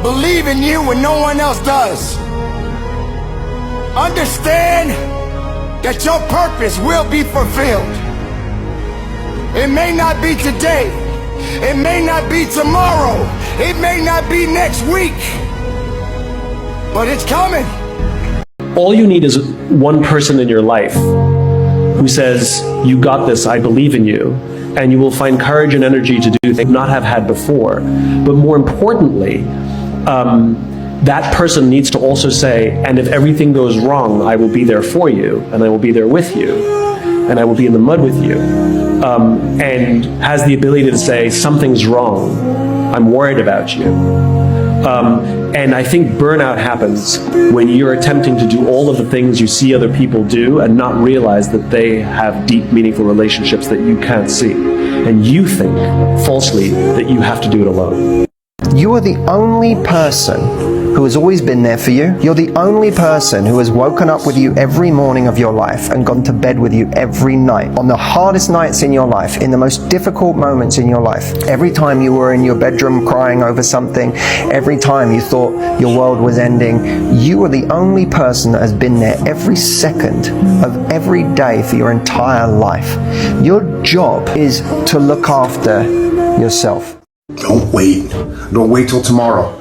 Believe in you when no one else does. Understand that your purpose will be fulfilled. It may not be today. It may not be tomorrow. It may not be next week. But it's coming. All you need is one person in your life who says, you got this, I believe in you, and you will find courage and energy to do things you not have had before. But more importantly, that person needs to also say, and if everything goes wrong, I will be there for you, and I will be there with you, and I will be in the mud with you, and has the ability to say, something's wrong, I'm worried about you. And I think burnout happens when you're attempting to do all of the things you see other people do and not realize that they have deep, meaningful relationships that you can't see. And you think, falsely, that you have to do it alone. You are the only person who has always been there for you. You're the only person who has woken up with you every morning of your life and gone to bed with you every night. On the hardest nights in your life, in the most difficult moments in your life, every time you were in your bedroom crying over something, every time you thought your world was ending, you are the only person that has been there every second of every day for your entire life. Your job is to look after yourself. Don't wait. Don't wait till tomorrow.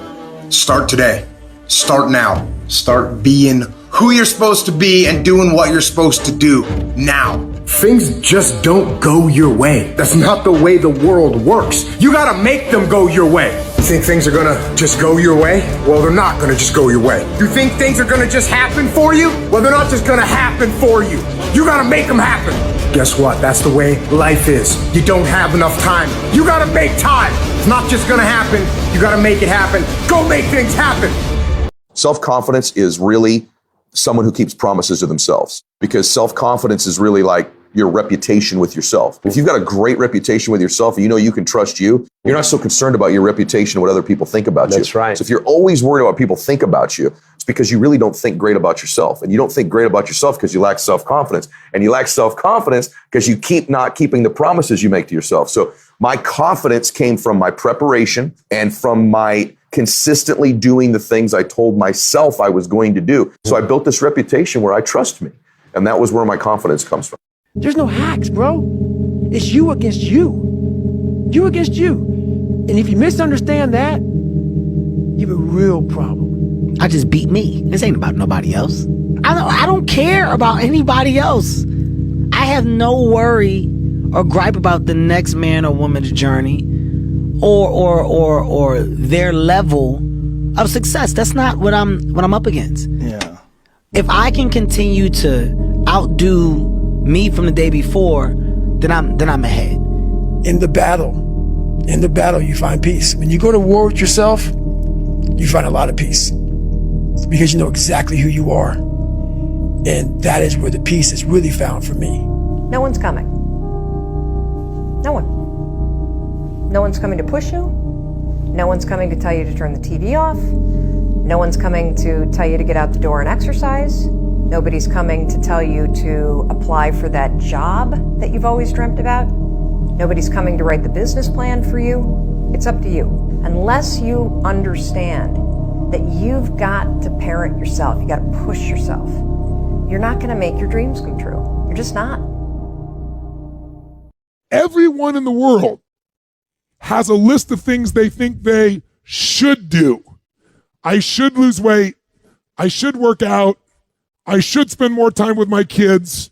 Start today. Start now. Start being who you're supposed to be and doing what you're supposed to do now. Things just don't go your way. That's not the way the world works. You gotta make them go your way. You think things are gonna just go your way? Well, they're not gonna just go your way. You think things are gonna just happen for you? Well, they're not just gonna happen for you. You gotta make them happen. Guess what? That's the way life is. You don't have enough time. You gotta make time. It's not just gonna happen. You gotta make it happen. Go make things happen. Self-confidence is really someone who keeps promises to themselves, because self-confidence is really like your reputation with yourself. If you've got a great reputation with yourself and you know you can trust you, you're not so concerned about your reputation and what other people think about you. That's right. So if you're always worried about what people think about you, it's because you really don't think great about yourself. And you don't think great about yourself because you lack self-confidence. And you lack self-confidence because you keep not keeping the promises you make to yourself. So my confidence came from my preparation and from my consistently doing the things I told myself I was going to do. So I built this reputation where I trust me. And that was where my confidence comes from. There's no hacks, bro. It's you against you. You against you. And if you misunderstand that, you have a real problem. I just beat me. This ain't about nobody else. I don't care about anybody else. I have no worry or gripe about the next man or woman's journey or their level of success. That's not what I'm up against. Yeah. If I can continue to outdo me from the day before, then I'm ahead. In the battle, you find peace. When you go to war with yourself, you find a lot of peace. It's because you know exactly who you are. And that is where the peace is really found for me. No one's coming. No one. No one's coming to push you. No one's coming to tell you to turn the TV off. No one's coming to tell you to get out the door and exercise. Nobody's coming to tell you to apply for that job that you've always dreamt about. Nobody's coming to write the business plan for you. It's up to you. Unless you understand that you've got to parent yourself, you got to push yourself, you're not going to make your dreams come true. You're just not. Everyone in the world has a list of things they think they should do. I should lose weight. I should work out. I should spend more time with my kids.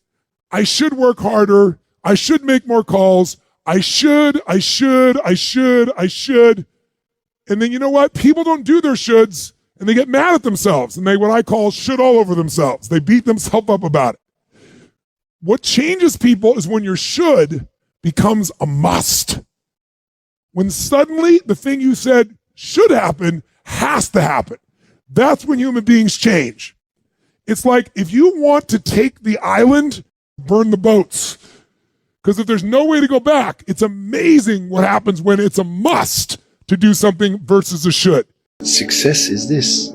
I should work harder. I should make more calls. I should. And then you know what? People don't do their shoulds and they get mad at themselves and they, what I call, should all over themselves. They beat themselves up about it. What changes people is when your should becomes a must. When suddenly the thing you said should happen has to happen. That's when human beings change. It's like if you want to take the island, burn the boats. Because if there's no way to go back, it's amazing what happens when it's a must to do something versus a should. Success is this,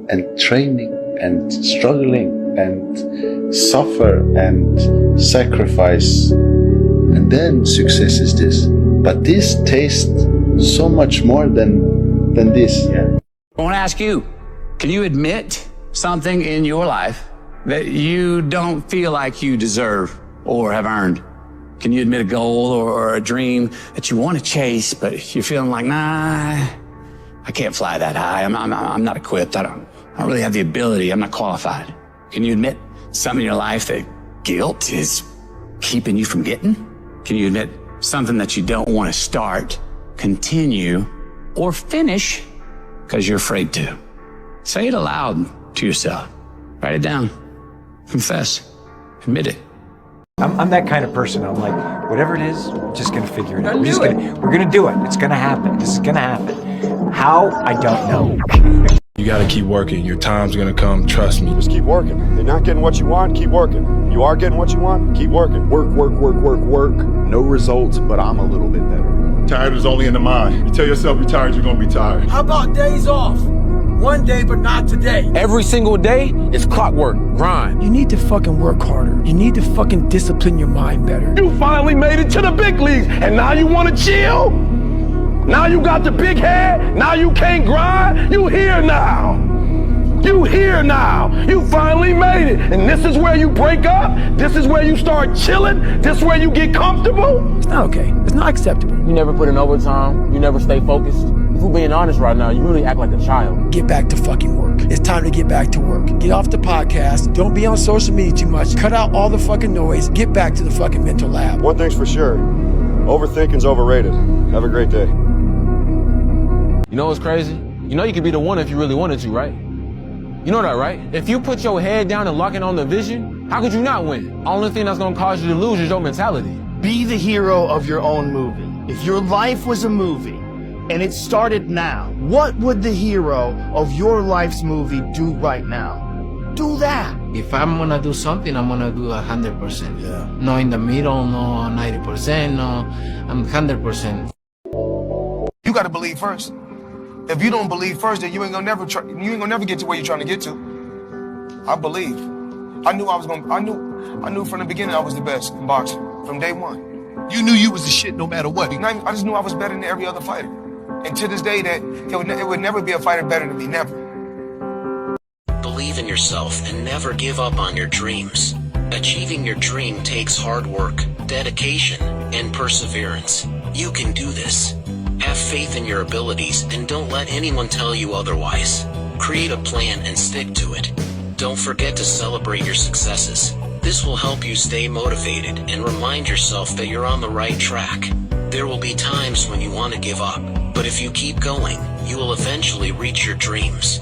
and training and struggling and suffer and sacrifice. And then success is this. But this tastes so much more than this. Yeah. I want to ask you, can you admit something in your life that you don't feel like you deserve or have earned? Can you admit a goal or a dream that you want to chase, but you're feeling like, nah, I can't fly that high. I'm not equipped. I don't really have the ability. I'm not qualified. Can you admit something in your life that guilt is keeping you from getting? Can you admit something that you don't want to start, continue, or finish because you're afraid to? Say it aloud to yourself. Write it down. Confess. Admit it. I'm that kind of person. I'm like, whatever it is, we're just gonna figure it out. We're gonna do it. It's gonna happen. This is gonna happen. How? I don't know. You gotta keep working. Your time's gonna come. Trust me. Just keep working. You're not getting what you want, keep working. You are getting what you want, keep working. Work. No results, but I'm a little bit better. Tired is only in the mind. You tell yourself you're tired, you're gonna be tired. How about days off? One day, but not today. Every single day is clockwork, grind. You need to fucking work harder. You need to fucking discipline your mind better. You finally made it to the big leagues, and now you want to chill? Now you got the big head? Now you can't grind? You here now. You here now. You finally made it. And this is where you break up? This is where you start chilling? This is where you get comfortable? It's not okay. It's not acceptable. You never put in overtime. You never stay focused. If we're being honest right now, you really act like a child. Get back to fucking work. It's time to get back to work. Get off the podcast. Don't be on social media too much. Cut out all the fucking noise. Get back to the fucking mental lab. One thing's for sure. Overthinking's overrated. Have a great day. You know what's crazy? You know you could be the one if you really wanted to, right? You know that, right? If you put your head down and lock in on the vision, how could you not win? Only thing that's gonna cause you to lose is your mentality. Be the hero of your own movie. If your life was a movie and it started now, what would the hero of your life's movie do right now? Do that. If I'm gonna do something, I'm gonna do 100%. Yeah. No in the middle, no 90%, no, I'm 100%. You gotta believe first. If you don't believe first, then you ain't gonna never get to where you're trying to get to. I believe. I knew from the beginning I was the best in boxing, from day one. You knew you was the shit no matter what. I just knew I was better than every other fighter. And to this day, that it would never be a fighter better than me, never. Believe in yourself and never give up on your dreams. Achieving your dream takes hard work, dedication, and perseverance. You can do this. Have faith in your abilities and don't let anyone tell you otherwise. Create a plan and stick to it. Don't forget to celebrate your successes. This will help you stay motivated and remind yourself that you're on the right track. There will be times when you want to give up, but if you keep going, you will eventually reach your dreams.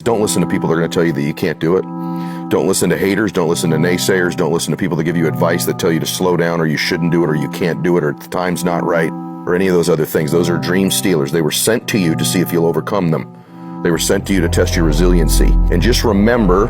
Don't listen to people that are going to tell you that you can't do it. Don't listen to haters. Don't listen to naysayers. Don't listen to people that give you advice that tell you to slow down or you shouldn't do it or you can't do it or the time's not right or any of those other things. Those are dream stealers. They were sent to you to see if you'll overcome them. They were sent to you to test your resiliency. And just remember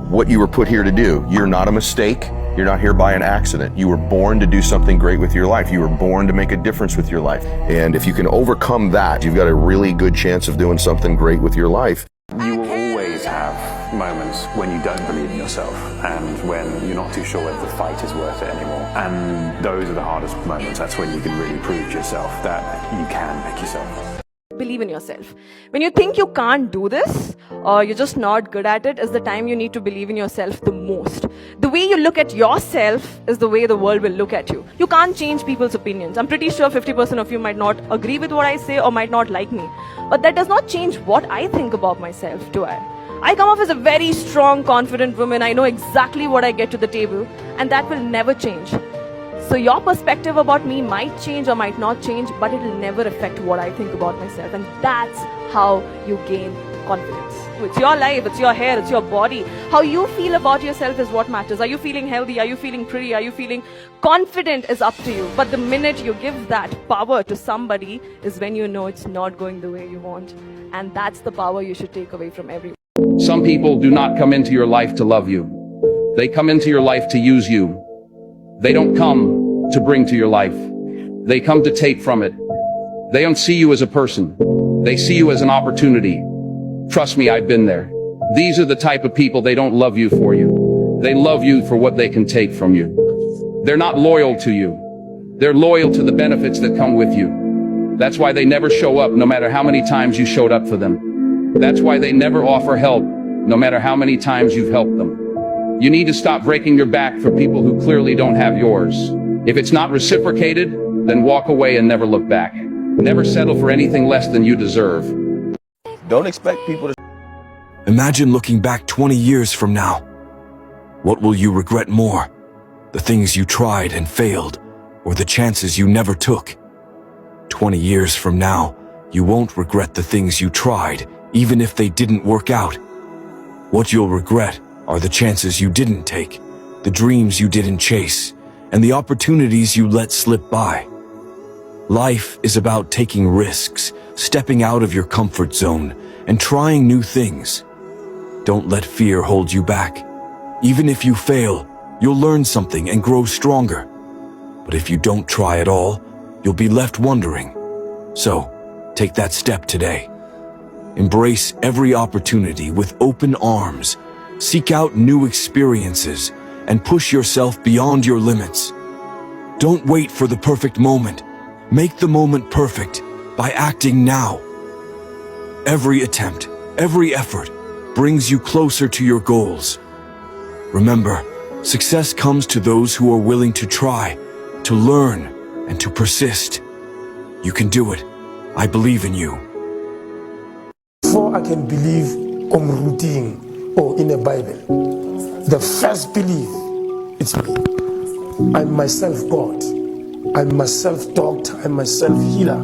what you were put here to do. You're not a mistake. You're not here by an accident. You were born to do something great with your life. You were born to make a difference with your life. And if you can overcome that, you've got a really good chance of doing something great with your life. You will always have moments when you don't believe in yourself and when you're not too sure whether the fight is worth it anymore. And those are the hardest moments. That's when you can really prove to yourself that you can pick yourself. Believe in yourself. When you think you can't do this or you're just not good at it is the time you need to believe in yourself the most. The way you look at yourself is the way the world will look at you. You can't change people's opinions. I'm pretty sure 50% of you might not agree with what I say or might not like me. But that does not change what I think about myself, do I? I come off as a very strong, confident woman. I know exactly what I get to the table and that will never change. So your perspective about me might change or might not change, but it will never affect what I think about myself. And that's how you gain confidence. It's your life, it's your hair, it's your body. How you feel about yourself is what matters. Are you feeling healthy? Are you feeling pretty? Are you feeling confident is up to you. But the minute you give that power to somebody is when you know it's not going the way you want. And that's the power you should take away from everyone. Some people do not come into your life to love you. They come into your life to use you. They don't come to bring to your life. They come to take from it. They don't see you as a person. They see you as an opportunity. Trust me, I've been there. These are the type of people, they don't love you for you. They love you for what they can take from you. They're not loyal to you. They're loyal to the benefits that come with you. That's why they never show up, no matter how many times you showed up for them. That's why they never offer help, no matter how many times you've helped them. You need to stop breaking your back for people who clearly don't have yours. If it's not reciprocated, then walk away and never look back. Never settle for anything less than you deserve. Don't expect people to... Imagine looking back 20 years from now. What will you regret more? The things you tried and failed, or the chances you never took? 20 years from now, you won't regret the things you tried, even if they didn't work out. What you'll regret are the chances you didn't take, the dreams you didn't chase, and the opportunities you let slip by. Life is about taking risks, stepping out of your comfort zone, and trying new things. Don't let fear hold you back. Even if you fail, you'll learn something and grow stronger. But if you don't try at all, you'll be left wondering. So, take that step today. Embrace every opportunity with open arms. Seek out new experiences and push yourself beyond your limits. Don't wait for the perfect moment. Make the moment perfect by acting now. Every attempt, every effort brings you closer to your goals. Remember, success comes to those who are willing to try, to learn, and to persist. You can do it. I believe in you. Before I can believe on routine or in the Bible, the first belief, it's me. I'm myself God. I'm myself doctor. I'm myself healer.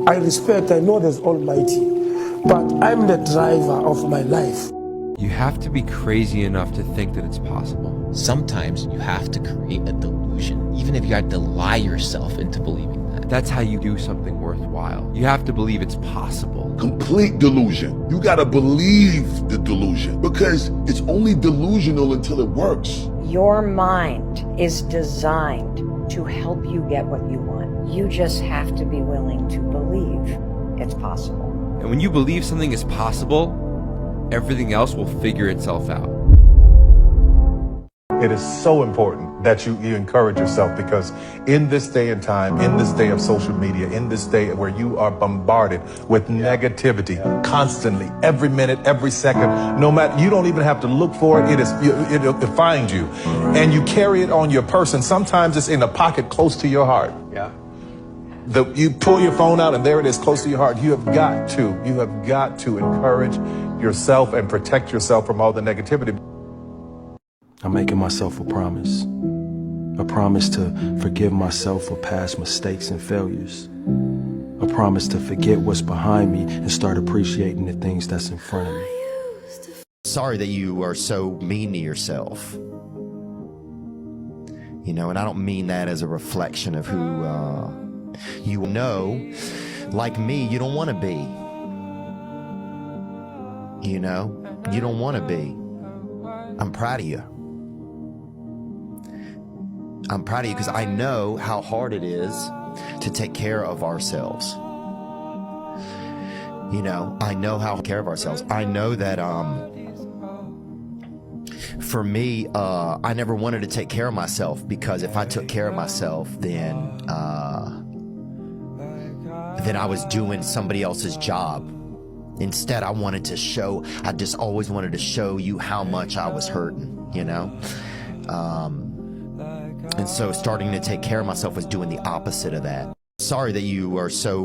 I respect, I know there's Almighty, but I'm the driver of my life. You have to be crazy enough to think that it's possible. Sometimes you have to create a delusion, even if you have to lie yourself into believing that. That's how you do something worthwhile. You have to believe it's possible. Complete delusion. You gotta believe the delusion because it's only delusional until it works. Your mind is designed to help you get what you want. You just have to be willing to believe it's possible. And when you believe something is possible, everything else will figure itself out. It is so important that you encourage yourself because in this day and time, in this day of social media, in this day where you are bombarded with negativity constantly, every minute, every second, no matter, you don't even have to look for it. It'll find you. And you carry it on your person. Sometimes it's in a pocket close to your heart. Yeah. You pull your phone out and there it is close to your heart. You have got to encourage yourself and protect yourself from all the negativity. I'm making myself a promise to forgive myself for past mistakes and failures. A promise to forget what's behind me and start appreciating the things that's in front of me. Sorry that you are so mean to yourself. You know, and I don't mean that as a reflection of who you know. Like me, you don't want to be. You know, you don't want to be. I'm proud of you. I'm proud of you because I know how hard it is to take care of ourselves. You know, I know how to take care of ourselves. I know that for me, I never wanted to take care of myself because if I took care of myself, then I was doing somebody else's job. Instead, I just always wanted to show you how much I was hurting, you know? And so starting to take care of myself was doing the opposite of that. Sorry that you are so